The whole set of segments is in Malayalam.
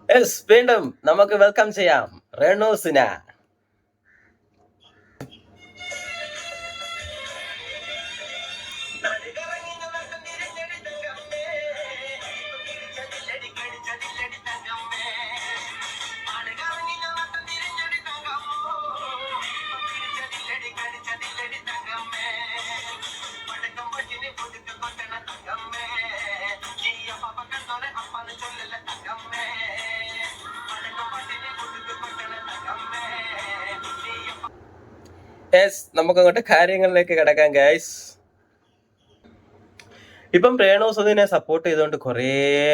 യെസ്, വീണ്ടും നമുക്ക് വെൽക്കം ചെയ്യാം റേണുസിനെ. യെസ്, നമുക്ക് അങ്ങോട്ട് കാര്യങ്ങളിലേക്ക് കിടക്കാം ഗൈസ്. ഇപ്പം രേണുസുധിനെ സപ്പോർട്ട് ചെയ്തുകൊണ്ട് കുറേ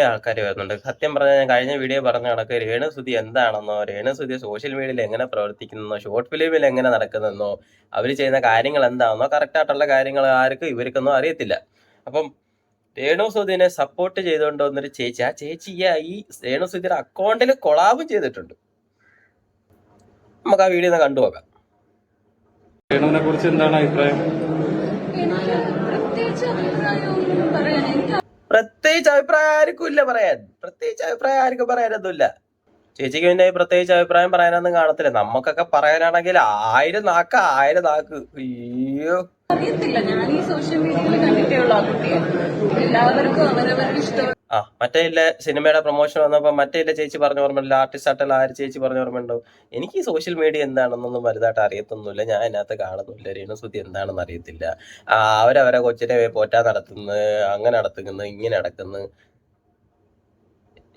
ആൾക്കാർ വരുന്നുണ്ട്. സത്യം പറഞ്ഞാൽ ഞാൻ കഴിഞ്ഞ വീഡിയോ പറഞ്ഞ കണക്ക് രേണുസുധി എന്താണെന്നോ, രേണുസുധി സോഷ്യൽ മീഡിയയിൽ എങ്ങനെ പ്രവർത്തിക്കുന്നോ, ഷോർട്ട് ഫിലിമിൽ എങ്ങനെ നടക്കുന്നതെന്നോ, അവർ ചെയ്യുന്ന കാര്യങ്ങൾ എന്താണെന്നോ, കറക്റ്റായിട്ടുള്ള കാര്യങ്ങൾ ആർക്കും ഇവർക്കൊന്നും അറിയത്തില്ല. അപ്പം രേണുസുധിനെ സപ്പോർട്ട് ചെയ്തുകൊണ്ട് വന്നൊരു ചേച്ചി, ആ ചേച്ചി ഈ രേണുസുധിയുടെ അക്കൗണ്ടിൽ കൊളാബും ചെയ്തിട്ടുണ്ട്. നമുക്ക് ആ വീഡിയോ ഒന്ന് കണ്ടുപോകാം. രേണുവിനെ കുറിച്ച് എന്താണ് അഭിപ്രായം? പ്രത്യേകിച്ച് അഭിപ്രായം ആർക്കും ഇല്ല പറയാൻ. പ്രത്യേകിച്ച് അഭിപ്രായം ആർക്കും പറയാനൊന്നുമില്ല. ചേച്ചിക്ക് പിന്നെ പ്രത്യേകിച്ച് അഭിപ്രായം പറയാനൊന്നും കാണത്തില്ല. നമുക്കൊക്കെ പറയാനാണെങ്കിൽ 1000 നാക്ക്. അയ്യോ, അറിയത്തില്ല. ഞാൻ ഈ സോഷ്യൽ മീഡിയയിൽ കണ്ടിട്ടേ ഉള്ളൂ ആ കുട്ടിയെ. എല്ലാവർക്കും അവരവരുടെ ഇഷ്ടം. മറ്റേ ഇല്ല സിനിമയുടെ പ്രൊമോഷൻ വന്നപ്പോ മറ്റേ ഇല്ല ചേച്ചി പറഞ്ഞ ഓർമ്മയില്ല, ആർട്ടിസ്റ്റ് ആയിട്ടുള്ള ആര് ചേച്ചി പറഞ്ഞ ഓർമ്മയുണ്ടോ? എനിക്ക് ഈ സോഷ്യൽ മീഡിയ എന്താണെന്നൊന്നും വലുതായിട്ട് അറിയത്തൊന്നുമില്ല. ഞാൻ അതിനകത്ത് കാണുന്നില്ല. രേണുസുധി എന്താണെന്ന് അറിയത്തില്ല. അവരവരെ കൊച്ചിനെ പോറ്റാൻ നടത്തുന്നു, അങ്ങനെ നടത്തുന്നു, ഇങ്ങനെ നടക്കുന്നു.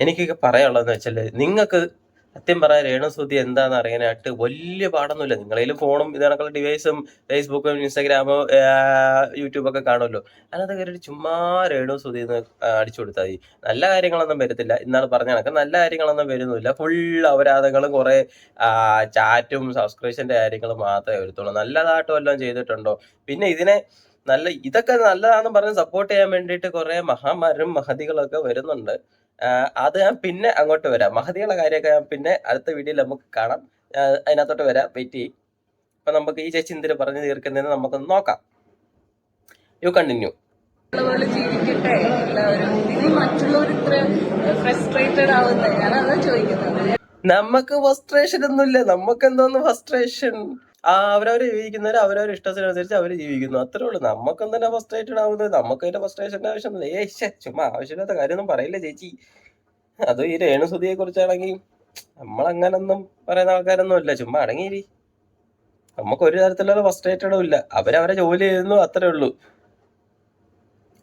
എനിക്കൊക്കെ പറയാനുള്ളതെന്ന് വെച്ചാല്, നിങ്ങൾക്ക് സത്യം പറയാൻ രേണുസുധി എന്താണെന്ന് അറിയാനായിട്ട് വലിയ പാടൊന്നുമില്ല. നിങ്ങളേലും ഫോണും ഇതേക്കുള്ള ഡിവൈസും ഫേസ്ബുക്കും ഇൻസ്റ്റാഗ്രാമോ യൂട്യൂബൊക്കെ കാണുമല്ലോ. അതിനകത്ത് കയറി ചുമ്മാ രേണുസുധി എന്ന് അടിച്ചു കൊടുത്താൽ മതി. നല്ല കാര്യങ്ങളൊന്നും വരത്തില്ല. ഇന്നാൾ പറഞ്ഞ കണക്ക് നല്ല കാര്യങ്ങളൊന്നും വരുന്നില്ല. ഫുൾ അപരാധങ്ങളും കുറെ ചാറ്റും സബ്സ്ക്രിപ്ഷന്റെ കാര്യങ്ങളും മാത്രമേ വരത്തുള്ളൂ. നല്ലതായിട്ട് വല്ലതും ചെയ്തിട്ടുണ്ടോ? പിന്നെ ഇതൊക്കെ നല്ലതാണെന്ന് പറഞ്ഞ് സപ്പോർട്ട് ചെയ്യാൻ വേണ്ടിയിട്ട് കുറെ മഹാന്മാരും മഹതികളൊക്കെ വരുന്നുണ്ട്. അത് ഞാൻ പിന്നെ അങ്ങോട്ട് വരാം. മഹതിയുടെ കാര്യമൊക്കെ ഞാൻ പിന്നെ അടുത്ത വീഡിയോയിൽ നമുക്ക് കാണാം. അതിനകത്തോട്ട് വരാം, വെയിറ്റ് ചെയ്യും. അപ്പൊ നമുക്ക് ഈ ചേച്ചി എന്തിനു പറഞ്ഞു തീർക്കുന്നതെന്ന് നമുക്കൊന്ന് നോക്കാം. You continue. ജീവിക്കട്ടെ എല്ലാവരും. ഇനി മറ്റുള്ളവർ ഇത്ര ഫ്രസ്ട്രേറ്റഡ് ആവുന്നത് ഞാൻ അതാ ചോദിക്കുന്നത്. നമുക്ക് ഫ്രസ്ട്രേഷൻ ഒന്നുമില്ല. നമുക്ക് എന്തോന്ന് ഫ്രസ്ട്രേഷൻ? അവരവര് ജീവിക്കുന്നവര് അവരവരുടെ ഇഷ്ടത്തിനനുസരിച്ച് അവര് ജീവിക്കുന്നു, അത്രേ ഉള്ളൂ. നമുക്കും തന്നെ ഫ്രസ്ട്രേറ്റഡ് ആവുന്നത്. നമുക്ക് അതിന്റെ ഫ്രസ്ട്രേഷന്റെ ആവശ്യമൊന്നുമില്ല. ചുമ്മാ ആവശ്യമില്ലാത്ത കാര്യമൊന്നും പറയില്ല ചേച്ചി. അത് ഈ രേണുസുധിയെ കുറിച്ചാണെങ്കിൽ നമ്മളങ്ങനൊന്നും പറയുന്ന ആൾക്കാരൊന്നും ഇല്ല. ചുമ്മാ അടങ്ങിയിരി. നമുക്ക് ഒരു തരത്തിലുള്ള ഫ്രസ്ട്രേറ്റഡും ഇല്ല. അവരവരെ ജോലി ചെയ്യുന്നു, അത്രേ ഉള്ളൂ.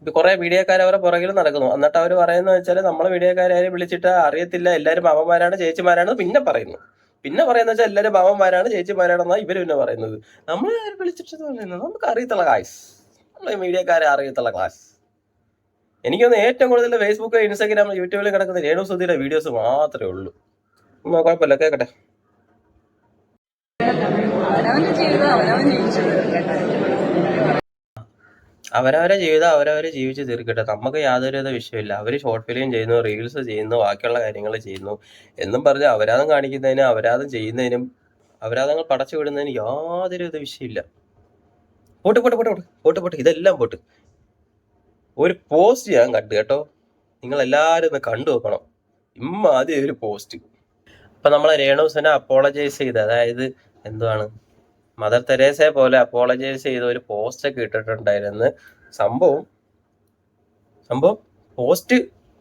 ഇപ്പൊ കുറെ മീഡിയക്കാർ അവരെ പുറകിൽ നടക്കുന്നു. എന്നിട്ട് അവർ പറയുന്നത് വെച്ചാല് നമ്മളെ മീഡിയക്കാരെ വിളിച്ചിട്ട് അറിയത്തില്ല, എല്ലാവരും മാമന്മാരാണ് ചേച്ചിമാരാണ് പിന്നെ പറയുന്നു. പിന്നെ പറയുന്ന വെച്ചാൽ എല്ലാവരും മാമന്മാരാണ് ചേച്ചിമാരാണെന്നാ ഇവര് പിന്നെ പറയുന്നത്. നമ്മളെ വിളിച്ചിട്ട് പറയുന്നത് നമുക്ക് അറിയത്തുള്ള ക്ലാസ്. നമ്മളെ മീഡിയക്കാരെ അറിയത്തുള്ള ക്ലാസ്. എനിക്കൊന്ന് ഏറ്റവും കൂടുതൽ ഫേസ്ബുക്ക്, ഇൻസ്റ്റാഗ്രാം, യൂട്യൂബിൽ കിടക്കുന്ന രേണുസുധിയുടെ വീഡിയോസ് മാത്രമേ ഉള്ളൂ. കുഴപ്പമില്ല, കേക്കട്ടെ. അവനവന്റെ ജീവിതം അവനവൻ ജീവിച്ചു തീർക്കട്ടെ. അവരവരെ ജീവിതം അവരവരെ ജീവിച്ച് തീർക്കട്ടെ. നമുക്ക് യാതൊരുവിധ വിഷയമില്ല. അവര് ഷോർട്ട് ഫിലിം ചെയ്യുന്നു, റീൽസ് ചെയ്യുന്നു, ബാക്കിയുള്ള കാര്യങ്ങൾ ചെയ്യുന്നു എന്നും പറഞ്ഞ് അപരാധം കാണിക്കുന്നതിനും അപരാധം ചെയ്യുന്നതിനും അപരാധങ്ങൾ പടച്ചു വിടുന്നതിന് യാതൊരുവിധ വിഷയമില്ല. പോട്ട് ഇതെല്ലാം പോട്ട്. ഒരു പോസ്റ്റ് ഞാൻ കണ്ടു കേട്ടോ. നിങ്ങൾ എല്ലാവരും ഒന്ന് കണ്ടു നോക്കണം. ആദ്യം ഒരു പോസ്റ്റ്. അപ്പൊ നമ്മളെ രേണുസിനെ അപ്പോളജൈസ് ചെയ്ത്, അതായത് എന്തുവാണ്, മദർ തെരേസയെ പോലെ അപ്പോളജൈസ് ചെയ്ത ഒരു പോസ്റ്റ് ഒക്കെ ഇട്ടിട്ടുണ്ടായിരുന്നു. സംഭവം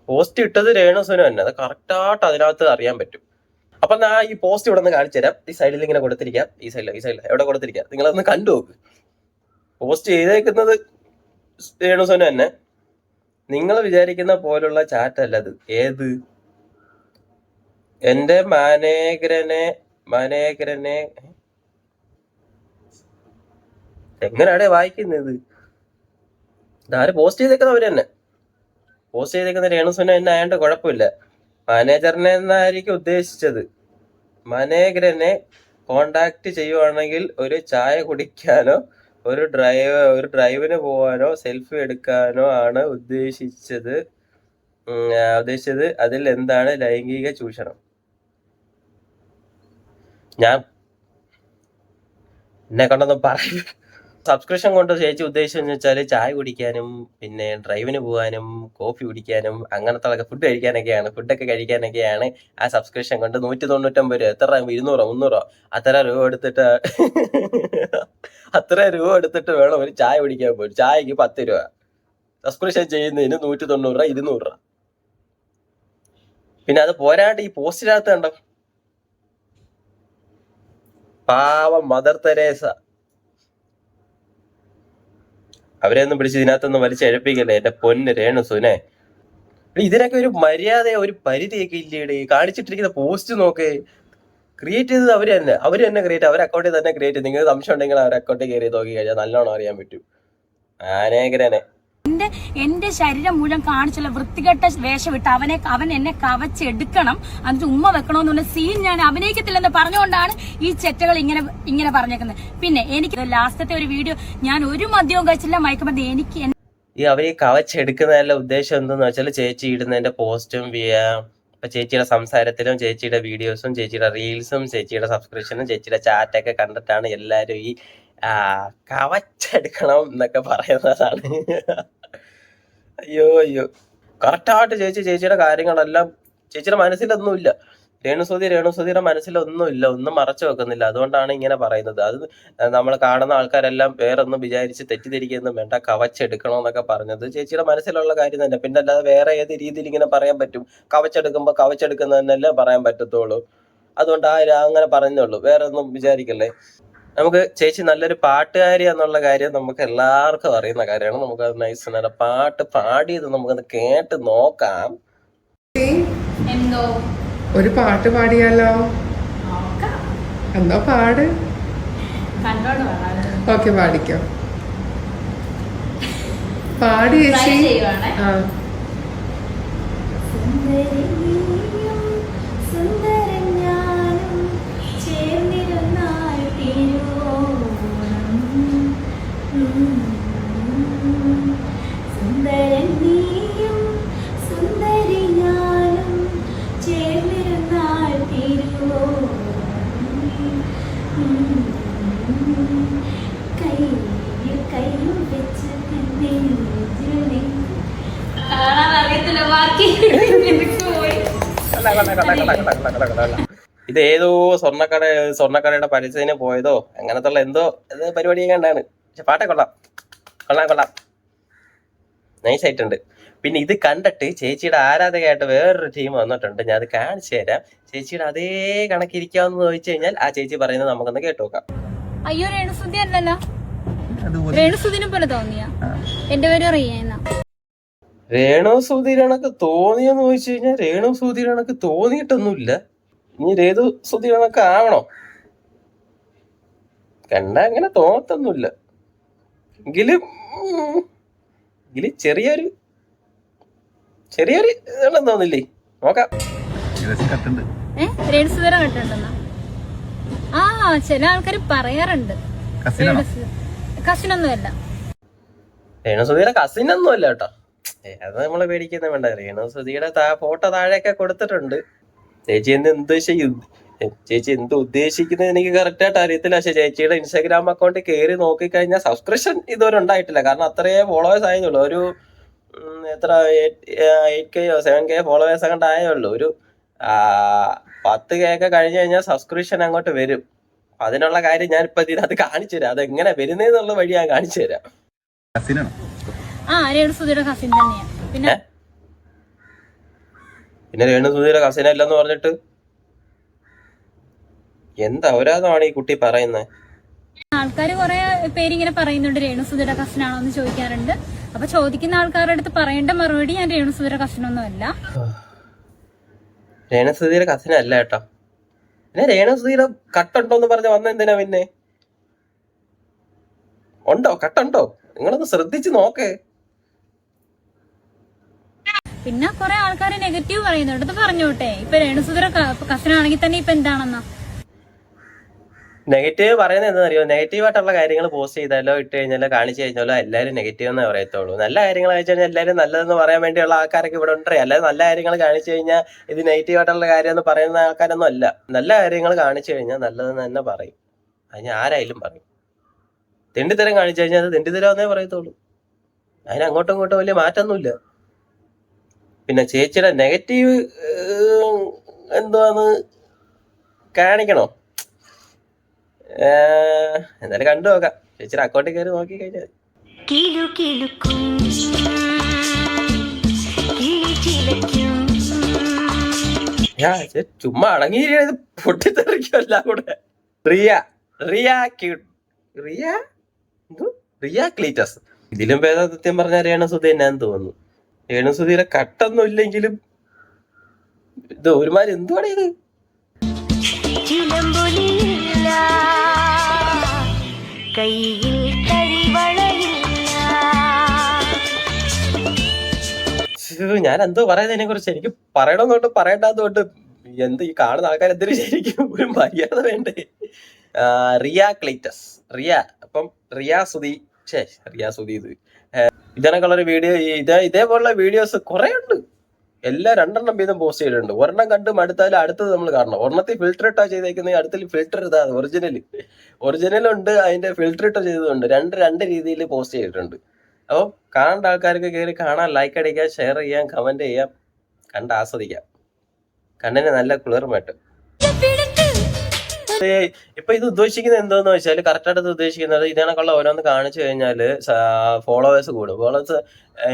പോസ്റ്റ് ഇട്ടത് രേണുസുന് തന്നെ. അത് കറക്റ്റായിട്ട് അതിനകത്ത് അറിയാൻ പറ്റും. അപ്പൊ ഞാൻ ഈ പോസ്റ്റ് ഇവിടെ നിന്ന് കാണിച്ചു തരാം. ഈ സൈഡിൽ ഇങ്ങനെ കൊടുത്തിരിക്കാം. ഈ സൈഡിൽ എവിടെ കൊടുത്തിരിക്കാം, നിങ്ങളതൊന്ന് കണ്ടു നോക്ക്. പോസ്റ്റ് ചെയ്തേക്കുന്നത് രേണുസുന് തന്നെ. നിങ്ങൾ വിചാരിക്കുന്ന പോലുള്ള ചാറ്റ് അല്ല അത്. ഏത് എന്റെ മാനേഗ്രനെ എങ്ങനെയാണേ വായിക്കുന്നത്? ഇതാര് പോസ്റ്റ് ചെയ്തേക്കുന്നത്? അവര് തന്നെ പോസ്റ്റ് ചെയ്തേക്കുന്ന രേണുസുന തന്നെ ആയതുകൊണ്ട് കുഴപ്പമില്ല. മാനേജറിനെ എന്നായിരിക്കും ഉദ്ദേശിച്ചത്. മാനേജറിനെ കോണ്ടാക്ട് ചെയ്യുവാണെങ്കിൽ ഒരു ചായ കുടിക്കാനോ ഒരു ഡ്രൈവിന് പോവാനോ സെൽഫി എടുക്കാനോ ആണ് ഉദ്ദേശിച്ചത്. അതിൽ എന്താണ് ലൈംഗിക ചൂഷണം? ഞാൻ എന്നെ കൊണ്ടൊന്നും പറയില്ല. സബ്സ്ക്രിപ്ഷൻ കൊണ്ട് ചേച്ചി ഉദ്ദേശിച്ചെന്ന് വെച്ചാൽ ചായ കുടിക്കാനും പിന്നെ ഡ്രൈവിന് പോകാനും കോഫി കുടിക്കാനും അങ്ങനത്തെ ഫുഡ് കഴിക്കാനൊക്കെയാണ്. ഫുഡൊക്കെ കഴിക്കാനൊക്കെയാണ് ആ സബ്സ്ക്രിപ്ഷൻ കൊണ്ട് 199 രൂപ. എത്ര 200 300 അത്ര രൂപ എടുത്തിട്ട് വേണം ഒരു ചായ കുടിക്കാൻ പോലും. ചായക്ക് 10 രൂപ. സബ്സ്ക്രിപ്ഷൻ ചെയ്യുന്നതിന് 190 രൂപ 200 രൂപ. പിന്നെ അത് പോരാണ്ട് ഈ പോസ്റ്റിനകത്ത് കണ്ടോ, പാവം മദർ തെരേസ. അവരെ ഒന്നും പിടിച്ച് ഇതിനകത്തൊന്നും വലിച്ചഴപ്പിക്കല്ലേ എന്റെ പൊന്ന് രേണുസുനെ. ഇതിനൊക്കെ ഒരു മര്യാദ, ഒരു പരിധിയൊക്കെ ഇല്ലേടി. കാണിച്ചിട്ടിരിക്കുന്ന പോസ്റ്റ് നോക്ക്. ക്രിയേറ്റ് ചെയ്തത് അവര് തന്നെ ക്രിയേറ്റ്, അവരെ അക്കൗണ്ടിൽ തന്നെ ക്രിയേറ്റ് ചെയ്ത്. നിങ്ങൾക്ക് സംശയം ഉണ്ടെങ്കിൽ അവരെ അക്കൗണ്ടിൽ കയറി നോക്കി കഴിഞ്ഞാൽ നല്ലോണം അറിയാൻ പറ്റും. ആനേഗ്രനെ എന്റെ ശരീരം മുഴുവൻ കാണിച്ചുള്ള വൃത്തികെട്ട വേഷം വിട്ട് അവൻ എന്നെ കവച്ചെടുക്കണം, എന്നിട്ട് ഉമ്മ വെക്കണമെന്നുള്ള സീൻ ഞാൻ അഭിനയിക്കത്തില്ലെന്ന് പറഞ്ഞുകൊണ്ടാണ് ഈ ചെറ്റകൾ ഇങ്ങനെ പറഞ്ഞേക്കുന്നത്. പിന്നെ എനിക്ക് ലാസ്റ്റത്തെ ഒരു വീഡിയോ, ഞാൻ ഒരു മദ്യവും കഴിച്ചില്ല, മയക്കുമരുന്ന് എനിക്ക് ഈ അവര് കവച്ചെടുക്കുന്നതിന്റെ ഉദ്ദേശം എന്തെന്ന് വെച്ചാൽ ചേച്ചി ഇടുന്നതിന്റെ പോസ്റ്റും ഇപ്പൊ ചേച്ചിയുടെ സംസാരത്തിലും ചേച്ചിയുടെ വീഡിയോസും ചേച്ചിയുടെ റീൽസും ചേച്ചിയുടെ സബ്സ്ക്രിപ്ഷനും ചേച്ചിയുടെ ചാറ്റൊക്കെ കണ്ടിട്ടാണ് എല്ലാരും ഈ കവച്ചെടുക്കണം എന്നൊക്കെ പറയുന്നതാണ്. അയ്യോ കറക്റ്റായിട്ട് ചേച്ചിയുടെ കാര്യങ്ങളെല്ലാം ചേച്ചിയുടെ മനസ്സിലൊന്നുമില്ല. രേണുസുതിയുടെ മനസ്സിലൊന്നുമില്ല, ഒന്നും മറച്ചു വെക്കുന്നില്ല. അതുകൊണ്ടാണ് ഇങ്ങനെ പറയുന്നത്. അത് നമ്മൾ കാണുന്ന ആൾക്കാരെല്ലാം വേറൊന്നും വിചാരിച്ച് തെറ്റിദ്ധരിക്കൊന്നും വേണ്ട. കവച്ചെടുക്കണമെന്നൊക്കെ പറഞ്ഞത് ചേച്ചിയുടെ മനസ്സിലുള്ള കാര്യം തന്നെ. പിന്നെ അല്ലാതെ വേറെ ഏത് രീതിയിൽ ഇങ്ങനെ പറയാൻ പറ്റും? കവച്ചെടുക്കുന്നതന്നെല്ലാം പറയാൻ പറ്റത്തുള്ളൂ. അതുകൊണ്ട് അങ്ങനെ പറഞ്ഞുള്ളൂ, വേറെ ഒന്നും വിചാരിക്കല്ലേ. നമുക്ക് ചേച്ചി നല്ലൊരു പാട്ടുകാരി എന്നുള്ള കാര്യം നമുക്ക് എല്ലാവർക്കും അറിയുന്ന കാര്യമാണ്. നമുക്ക് നൈസ് പാട്ട് പാടിയത് നമുക്കത് കേട്ട് നോക്കാം. എന്തോ ഒരു പാട്ട് പാടിയാലോ? എന്തോ പാട്. ഓക്കെ, പാടിക്കോ. പാടി ചേച്ചി. ആ, ഇത് ഏതോ സ്വർണ്ണക്കടയുടെ പരസ്യത്തിന് പോയതോ അങ്ങനത്തുള്ള എന്തോ പരിപാടിയൊക്കെ ഉണ്ടാണ്. പക്ഷെ പാട്ടെ കൊള്ളാം, നൈസായിട്ടുണ്ട്. പിന്നെ ഇത് കണ്ടിട്ട് ചേച്ചിയുടെ ആരാധകയായിട്ട് വേറൊരു ടീം വന്നിട്ടുണ്ട്. ഞാൻ അത് കാണിച്ചു തരാം. ചേച്ചിയുടെ അതേ കണക്കിരിക്കാമെന്ന് ചോദിച്ചു കഴിഞ്ഞാൽ ആ ചേച്ചി പറയുന്നത് നമുക്കൊന്ന് കേട്ടു നോക്കാം. അയ്യോ, രേണുസുതി അല്ലല്ലോ, രേണുസുതിനെ പോലെ തോന്നിയ. എന്റെ പേര് റിയ. രേണുസുതിരണക്ക് തോന്നിയെന്ന് ചോദിച്ചു കഴിഞ്ഞാൽ രേണുസുതിരണക്ക് തോന്നിയിട്ടൊന്നുമില്ല. ഇനി രേണുസുതിരണക്ക് ആവണോ? കണ്ട അങ്ങനെ തോന്നത്തൊന്നുമില്ല. എങ്കിലും ചെറിയൊരു ഇതാണെന്ന് തോന്നില്ലേ? നോക്കാം. രേണുസുതിര കണ്ടിട്ടുണ്ടെന്നാ? ആ, ചില ആൾക്കാർ പറയാറുണ്ട്. കസിനൊന്നുമല്ല, രേണുസുതിയുടെ കസിനൊന്നും അല്ല കേട്ടോ. അത് നമ്മളെ പേടിക്കുന്ന വേണ്ട. രേണുസുതിയുടെ ഫോട്ടോ താഴെയൊക്കെ കൊടുത്തിട്ടുണ്ട്. ചേച്ചി എന്ത് ഉദ്ദേശിക്കുന്നത് എനിക്ക് കറക്റ്റ് ആയിട്ട് അറിയത്തില്ല. പക്ഷെ ചേച്ചിയുടെ ഇൻസ്റ്റാഗ്രാം അക്കൗണ്ട് കയറി നോക്കിക്കഴിഞ്ഞാൽ സബ്സ്ക്രിപ്ഷൻ ഇതുവരെ ഉണ്ടായിട്ടില്ല. കാരണം അത്രയേ ഫോളോവേഴ്സ് ആയതുള്ളൂ. ഒരു എത്ര 8K 7K ഫോളോവേഴ്സ് അങ്ങോട്ട് ആയുള്ളൂ. ഒരു 10K ഒക്കെ കഴിഞ്ഞു കഴിഞ്ഞാൽ സബ്സ്ക്രിപ്ഷൻ അങ്ങോട്ട് വരും. അതിനുള്ള കാര്യം ഞാൻ ഇപ്പൊ ഇതിനകത്ത് കാണിച്ചു തരാം. അതെങ്ങനെ വരുന്നതെന്നുള്ള വഴി ഞാൻ കാണിച്ചു തരാം. രേണുസുതിയുടെ കസിൻ തന്നെയാ. പിന്നെ രേണുസുതിയുടെ കസിനല്ലെന്ന് പറഞ്ഞിട്ട് എന്താ ഒരാളാണ് ഈ കുട്ടി പറയുന്നത്? ആൾക്കാർ കുറെ പേരിങ്ങനെ പറയുന്നുണ്ട് രേണുസുതിയുടെ കസിനാണോ എന്ന് ചോദിക്കാറുണ്ട്. അപ്പൊ ചോദിക്കുന്ന ആൾക്കാരുടെ അടുത്ത് പറയേണ്ട മറുപടി ഞാൻ രേണുസുതിയുടെ കസിനൊന്നും അല്ല. രേണുസുതിയുടെ കസിനല്ല കേട്ടോ. പിന്നെ രേണുസുതിയുടെ കട്ടുണ്ടോന്ന് പറഞ്ഞ് വന്ന എന്തിനാ? പിന്നെ ഉണ്ടോ? കട്ടുണ്ടോ? നിങ്ങളൊന്ന് ശ്രദ്ധിച്ച് നോക്കേ. പിന്നെ കുറെ ആൾക്കാർ നെഗറ്റീവ് പറയുന്നുണ്ട്. ഇത് പറഞ്ഞോട്ടെ. ഇപ്പൊ രേണുസുതിയുടെ കസിനാണെങ്കിൽ തന്നെ ഇപ്പൊ എന്താണെന്നാ നെഗറ്റീവ് പറയുന്നത് എന്താണെന്നറിയോ? നെഗറ്റീവായിട്ടുള്ള കാര്യങ്ങൾ പോസ്റ്റ് ചെയ്താലോ ഇട്ട് കഴിഞ്ഞാലോ കാണിച്ചു കഴിഞ്ഞാലോ എല്ലാവരും നെഗറ്റീവ് എന്നേ പറയത്തുള്ളൂ. നല്ല കാര്യങ്ങൾ അയച്ചു കഴിഞ്ഞാൽ എല്ലാവരും നല്ലതെന്ന് പറയാൻ വേണ്ടിയുള്ള ആൾക്കാരൊക്കെ ഇവിടെ ഉണ്ട്. അല്ലാതെ നല്ല കാര്യങ്ങൾ കാണിച്ചു കഴിഞ്ഞാൽ ഇത് നെഗറ്റീവായിട്ടുള്ള കാര്യം എന്ന് പറയുന്ന ആൾക്കാരൊന്നും അല്ല. നല്ല കാര്യങ്ങൾ കാണിച്ചു കഴിഞ്ഞാൽ നല്ലതെന്ന് തന്നെ പറയും. അതിന് ആരായാലും പറയും. തെണ്ടിത്തരം കാണിച്ചു കഴിഞ്ഞാൽ അത് തെണ്ടിത്തരാന്നേ പറയത്തുള്ളൂ. അതിന് അങ്ങോട്ടും ഇങ്ങോട്ടും വലിയ മാറ്റമൊന്നുമില്ല. പിന്നെ ചേച്ചിയുടെ നെഗറ്റീവ് എന്തുവാന്ന് കാണിക്കണോ? എന്തായാലും കണ്ടു നോക്കാം. ചേച്ചിയുടെ അക്കൗണ്ടിൽ കയറി നോക്കി കഴിഞ്ഞാൽ ചുമ്മാ അടങ്ങിയിരിക്കുന്നത് പൊട്ടിത്തെറിക്കുമല്ല കൂടെ. റിയ ക്ലീറ്റസ്. ഇതിലും ഭേദം സത്യം പറഞ്ഞാൽ രേണുസുതി എന്നാന്ന് തോന്നുന്നു. രേണുസുതിയുടെ കട്ടൊന്നും ഇല്ലെങ്കിലും ഇത് ഒരുമാതിരി എന്തുവാണ് ഇത്? ഞാൻ എന്തോ പറയുന്നതിനെ കുറിച്ച് എനിക്ക് പറയണമെന്നോട്ട് പറയണ്ടാത്തോട്ട് എന്ത് ഈ കാണുന്ന ആൾക്കാർ എന്തൊരു ശരിക്കും ഒരു മര്യാദ വേണ്ടേ? റിയ ക്ലീറ്റസ്. അപ്പം റിയ സുധി ഇത് ഇതിനൊക്കെയുള്ളൊരു വീഡിയോ ഇതേപോലുള്ള വീഡിയോസ് കുറെ ഉണ്ട്. എല്ലാം 2 വീതം പോസ്റ്റ് ചെയ്തിട്ടുണ്ട്. ഒരെണ്ണം കണ്ട് മടുത്താലും അടുത്തത് നമ്മൾ കാണണം. ഒരെണ്ണത്തിൽ ഫിൽറ്റർ ഇട്ടാ ചെയ്തേക്കുന്നത്, അടുത്തിൽ ഫിൽറ്റർ ഇതാ ഒറിജിനലുണ്ട്, അതിന്റെ ഫിൽറ്റർ ഇട്ട ചെയ്തതുണ്ട്. രണ്ട് രീതിയിൽ പോസ്റ്റ് ചെയ്തിട്ടുണ്ട്. അപ്പോൾ കാണേണ്ട ആൾക്കാർക്ക് കയറി കാണാൻ, ലൈക്ക് അടിക്കാം, ഷെയർ ചെയ്യാം, കമന്റ് ചെയ്യാം, കണ്ട് ആസ്വദിക്കാം. കണ്ണിന് നല്ല കുളിർമട്ട്. ഇപ്പൊ ഇത് ഉദ്ദേശിക്കുന്നത് എന്തോന്ന് വെച്ചാൽ കറക്റ്റായിട്ട് ഉദ്ദേശിക്കുന്നത് ഇതിനൊക്കെയുള്ള ഓരോന്ന് കാണിച്ചു കഴിഞ്ഞാല് ഫോളോവേഴ്സ് കൂടും. ഫോളോവേഴ്സ്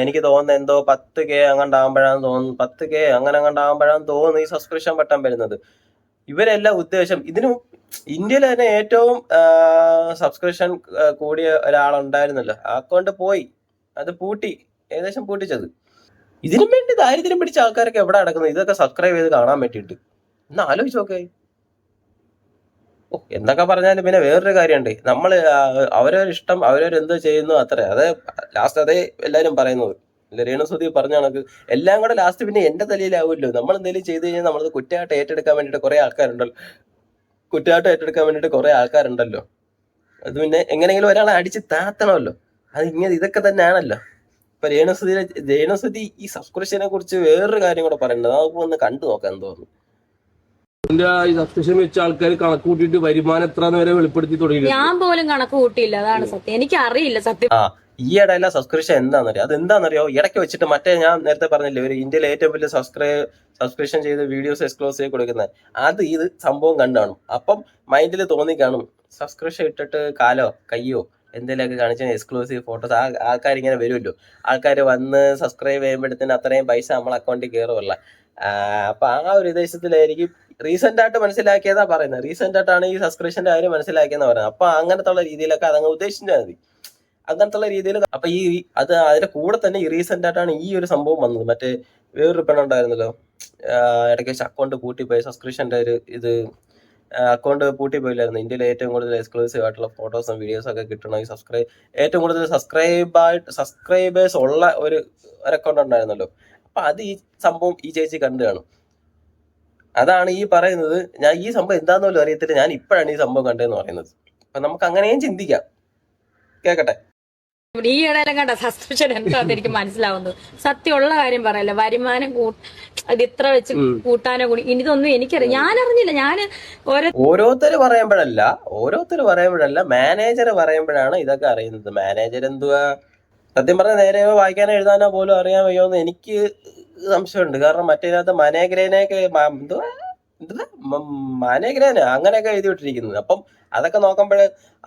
എനിക്ക് തോന്നുന്നത് എന്തോ 10K അങ്ങോട്ടാകുമ്പോഴാന്ന് തോന്നുന്നു, 10K അങ്ങനെ അങ്ങോട്ടാകുമ്പോഴാന്ന് തോന്നുന്നു ഈ സബ്സ്ക്രിപ്ഷൻ ബട്ടൺ വരുന്നത്. ഇവരെല്ലാം ഉദ്ദേശം ഇതിന് ഇന്ത്യയിൽ തന്നെ ഏറ്റവും സബ്സ്ക്രിപ്ഷൻ കൂടിയ ഒരാളുണ്ടായിരുന്നല്ലോ, ആ അക്കൗണ്ട് പോയി, അത് ഏകദേശം പൂട്ടിച്ചത്. ഇതിനും വേണ്ടി ദാരിദ്ര്യം പിടിച്ച ആൾക്കാരൊക്കെ എവിടെ നടക്കുന്നത് ഇതൊക്കെ സബ്സ്ക്രൈബ് ചെയ്ത് കാണാൻ വേണ്ടിയിട്ട്? ഒന്ന് ആലോചിച്ച് നോക്കേ. എന്തൊക്കെ പറഞ്ഞാലും പിന്നെ വേറൊരു കാര്യമുണ്ട്, നമ്മൾ അവരവരിഷ്ടം അവരവരെന്തോ ചെയ്യുന്നു അത്ര. ലാസ്റ്റ് അതേ എല്ലാരും പറയുന്നത്. രേണുസുതി പറഞ്ഞ കണക്ക് എല്ലാം കൂടെ ലാസ്റ്റ് പിന്നെ എന്റെ തലയിലാവുമല്ലോ. നമ്മൾ എന്തെങ്കിലും ചെയ്ത് കഴിഞ്ഞാൽ നമ്മളത് കുറ്റമായിട്ട് ഏറ്റെടുക്കാൻ വേണ്ടിയിട്ട് കുറെ ആൾക്കാരുണ്ടല്ലോ. അത് പിന്നെ എങ്ങനെയെങ്കിലും ഒരാളെ അടിച്ച് താത്തണമല്ലോ. അത് ഇതൊക്കെ തന്നെയാണല്ലോ. ഇപ്പൊ രേണുസുതി ഈ സബ്സ്ക്രിപ്ഷനെ കുറിച്ച് വേറൊരു കാര്യം കൂടെ പറയണ്ടത്, നമുക്ക് ഒന്ന് കണ്ടു നോക്കാൻ തോന്നുന്നു. ഈ സബ്സ്ക്രിപ്ഷൻ വെച്ച ആൾക്കാർ കണക്ക് കൂട്ടിയിട്ട് വരുമാനം എത്രന്ന് വരെ വെളിപ്പെടുത്തി തുടങ്ങി. ഞാൻ പോലും കണക്ക് കൂട്ടിയില്ല, അതാണ് സത്യം. എനിക്ക് അറിയില്ല സത്യം. ഈ ഇടയിലെ സബ്സ്ക്രിപ്ഷൻ എന്താണെന്നറിയോ? അതെന്താണെന്നറിയോ? ഇടയ്ക്ക് വെച്ചിട്ട് മറ്റേ ഞാൻ നേരത്തെ പറഞ്ഞില്ലേ, ഒരു ഇന്ത്യയിലെ ഏറ്റവും വലിയ സബ്സ്ക്രിപ്ഷൻ ചെയ്ത് വീഡിയോസ് എക്സ്ക്ലൂസീവ് കൊടുക്കുന്നത്, ഇത് സംഭവം കണ്ടാണ്. അപ്പം മൈൻഡിൽ തോന്നിക്കാണും സബ്സ്ക്രിപ്ഷൻ ഇട്ടിട്ട് കാലോ കയ്യോ എന്തെങ്കിലുമൊക്കെ കാണിച്ചാൽ എക്സ്ക്ലൂസീവ് ഫോട്ടോസ് ആൾക്കാരിങ്ങനെ വരുമല്ലോ. ആൾക്കാർ വന്ന് സബ്സ്ക്രൈബ് ചെയ്യുമ്പോഴത്തേന് അത്രയും പൈസ നമ്മളെ അക്കൗണ്ടിൽ കയറുമല്ല. അപ്പൊ ആ ഒരു ഉദ്ദേശത്തിലായിരിക്കും റീസെന്റ് ആയിട്ട് മനസ്സിലാക്കിയതാ പറയുന്നത്. റീസെന്റ് ആയിട്ടാണ് ഈ സബ്സ്ക്രിപ്ഷന്റെ കാര്യം മനസ്സിലാക്കിയെന്ന് പറയുന്നത്. അപ്പൊ അങ്ങനത്തെ ഉള്ള രീതിയിലൊക്കെ അതങ്ങ് ഉദ്ദേശിച്ചാൽ മതി. അങ്ങനത്തെ ഉള്ള രീതിയിൽ അപ്പൊ അതിന്റെ കൂടെ തന്നെ ഈ റീസെന്റ് ആയിട്ടാണ് ഈ ഒരു സംഭവം വന്നത്. മറ്റേ വേറൊരു പെണ്ണുണ്ടായിരുന്നല്ലോ, ഇടയ്ക്ക് വെച്ച് അക്കൗണ്ട് പൂട്ടിപ്പോയി, സബ്സ്ക്രിപ്ഷന്റെ ഒരു അക്കൗണ്ട് പൂട്ടിപ്പോയില്ലായിരുന്നു. ഇന്ത്യയിലെ ഏറ്റവും കൂടുതൽ എക്സ്ക്ലൂസീവ് ആയിട്ടുള്ള ഫോട്ടോസും വീഡിയോസും ഒക്കെ കിട്ടണം. ഈ ഏറ്റവും കൂടുതൽ സബ്സ്ക്രൈബേഴ്സ് ഉള്ള ഒരു അക്കൗണ്ട് ഉണ്ടായിരുന്നല്ലോ. അപ്പൊ അത് ഈ സംഭവം ഈ ചേച്ചി കണ്ടു കാണും. അതാണ് ഈ പറയുന്നത്. ഞാൻ ഈ സംഭവം എന്താന്ന് പോലും അറിയത്തില്ല, ഞാൻ ഇപ്പോഴാണ് ഈ സംഭവം കണ്ടതെന്ന് പറയുന്നത്. അപ്പൊ നമുക്ക് അങ്ങനെയും ചിന്തിക്കാം. കേക്കട്ടെ. ഈ ഇടയിലും കണ്ട സബ്സ്ക്രിപ്ഷൻ എന്താന്ന് എനിക്ക് മനസ്സിലാവുന്നത്. സത്യമുള്ള കാര്യം പറയല്ല, വരുമാനം അത് ഇത്ര വെച്ച് കൂട്ടാനോ കൂടി ഇതൊന്നും എനിക്കറിയാം. ഞാൻ അറിഞ്ഞില്ല. ഞാൻ ഓരോരുത്തര് പറയുമ്പോഴല്ല മാനേജർ പറയുമ്പോഴാണ് ഇതൊക്കെ അറിയുന്നത്. മാനേജർ എന്തുവാ സത്യം പറഞ്ഞാൽ നേരെ വായിക്കാനോ എഴുതാനോ പോലും അറിയാൻ വയ്യോന്ന് എനിക്ക് സംശയമുണ്ട്. കാരണം മറ്റേതിനകത്ത് മനേഗ്രേനൊക്കെ മനേഗ്രേന അങ്ങനെയൊക്കെ എഴുതി വിട്ടിരിക്കുന്നത്. അപ്പം അതൊക്കെ നോക്കുമ്പോൾ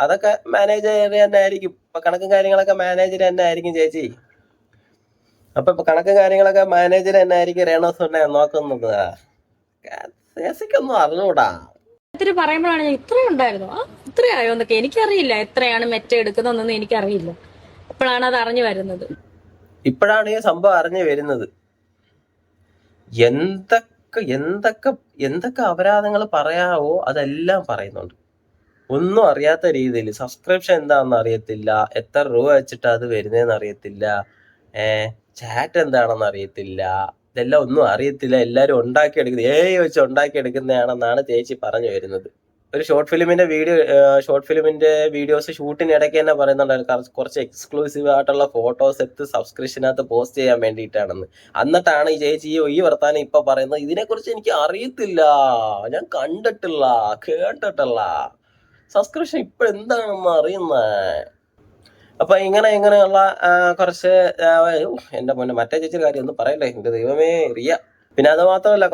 അതൊക്കെ മാനേജർ തന്നെ ആയിരിക്കും. ഇപ്പൊ കണക്കും കാര്യങ്ങളൊക്കെ മാനേജർ തന്നെ ആയിരിക്കും ചേച്ചി. അപ്പൊ കണക്കും കാര്യങ്ങളൊക്കെ മാനേജർ തന്നെ ആയിരിക്കും രേണുസുനെ നോക്കുന്നത്. ചേച്ചിക്കൊന്നും അറിഞ്ഞൂടാ. പറയുമ്പോഴാണ് ഞാൻ ഇത്രയുണ്ടായിരുന്നു, ഇത്രയായോ എന്നൊക്കെ എനിക്കറിയില്ല. എത്രയാണ് മെറ്റെടുക്കുന്നതെന്നൊന്നും എനിക്കറിയില്ല. ഇപ്പോഴാണ് അത് അറിഞ്ഞു വരുന്നത്. ഇപ്പോഴാണ് ഈ സംഭവം അറിഞ്ഞു വരുന്നത്. എന്തൊക്കെ അപരാധങ്ങൾ പറയാവോ അതെല്ലാം പറയുന്നുണ്ട്. ഒന്നും അറിയാത്ത രീതിയിൽ സബ്സ്ക്രിപ്ഷൻ എന്താണെന്ന് അറിയത്തില്ല, എത്ര രൂപ വെച്ചിട്ട് അത് വരുന്നതെന്ന് അറിയത്തില്ല, ചാറ്റ് എന്താണെന്ന് അറിയത്തില്ല, ഇതെല്ലാം ഒന്നും അറിയത്തില്ല. എല്ലാവരും വെച്ച് ഉണ്ടാക്കിയെടുക്കുന്നതാണെന്നാണ് ചേച്ചി പറഞ്ഞു വരുന്നത്. ഒരു ഷോർട്ട് ഫിലിമിന്റെ വീഡിയോസ് ഷൂട്ടിനിടയ്ക്ക് തന്നെ പറയുന്നുണ്ടായിരുന്നു കുറച്ച് എക്സ്ക്ലൂസീവ് ആയിട്ടുള്ള ഫോട്ടോസ് എടുത്ത് സബ്സ്ക്രിപ്ഷനകത്ത് പോസ്റ്റ് ചെയ്യാൻ വേണ്ടിയിട്ടാണെന്ന്. എന്നിട്ടാണ് ഈ ചേച്ചി ഈ വർത്താനം ഇപ്പൊ പറയുന്നത്. ഇതിനെക്കുറിച്ച് എനിക്ക് അറിയത്തില്ല, ഞാൻ കണ്ടിട്ടില്ല, കേട്ടിട്ടില്ല, സബ്സ്ക്രിപ്ഷൻ ഇപ്പൊ എന്താണെന്ന് അറിയുന്ന അപ്പൊ ഇങ്ങനെയുള്ള കുറച്ച് എന്റെ മുന്നേ മറ്റേ ചേച്ചി കാര്യം ഒന്നും പറയല്ലേ, എന്റെ ദൈവമേ റിയ. പിന്നെ അത് മാത്രമല്ല,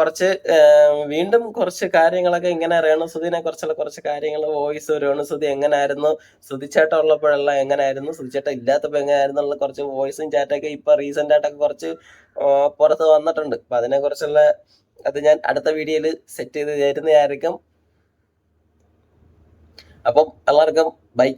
വീണ്ടും കുറച്ച് കാര്യങ്ങളൊക്കെ ഇങ്ങനെ രേണുസുതിനെ കുറിച്ചുള്ള കുറച്ച് കാര്യങ്ങൾ, വോയിസ് രേണുസുതി എങ്ങനെയായിരുന്നു, സുധിച്ചേട്ട ഉള്ളപ്പോഴെല്ലാം എങ്ങനെയായിരുന്നു, സുധിച്ചേട്ട ഇല്ലാത്തപ്പോൾ എങ്ങനെയായിരുന്നു എന്നുള്ള കുറച്ച് വോയിസും ചാറ്റൊക്കെ ഇപ്പൊ റീസെന്റ് ആയിട്ടൊക്കെ കുറച്ച് പുറത്ത് വന്നിട്ടുണ്ട്. അപ്പൊ അതിനെ കുറിച്ചുള്ള അത് ഞാൻ അടുത്ത വീഡിയോയിൽ സെറ്റ് ചെയ്ത് തരുന്നതായിരിക്കും. അപ്പം എല്ലാവർക്കും ബൈ.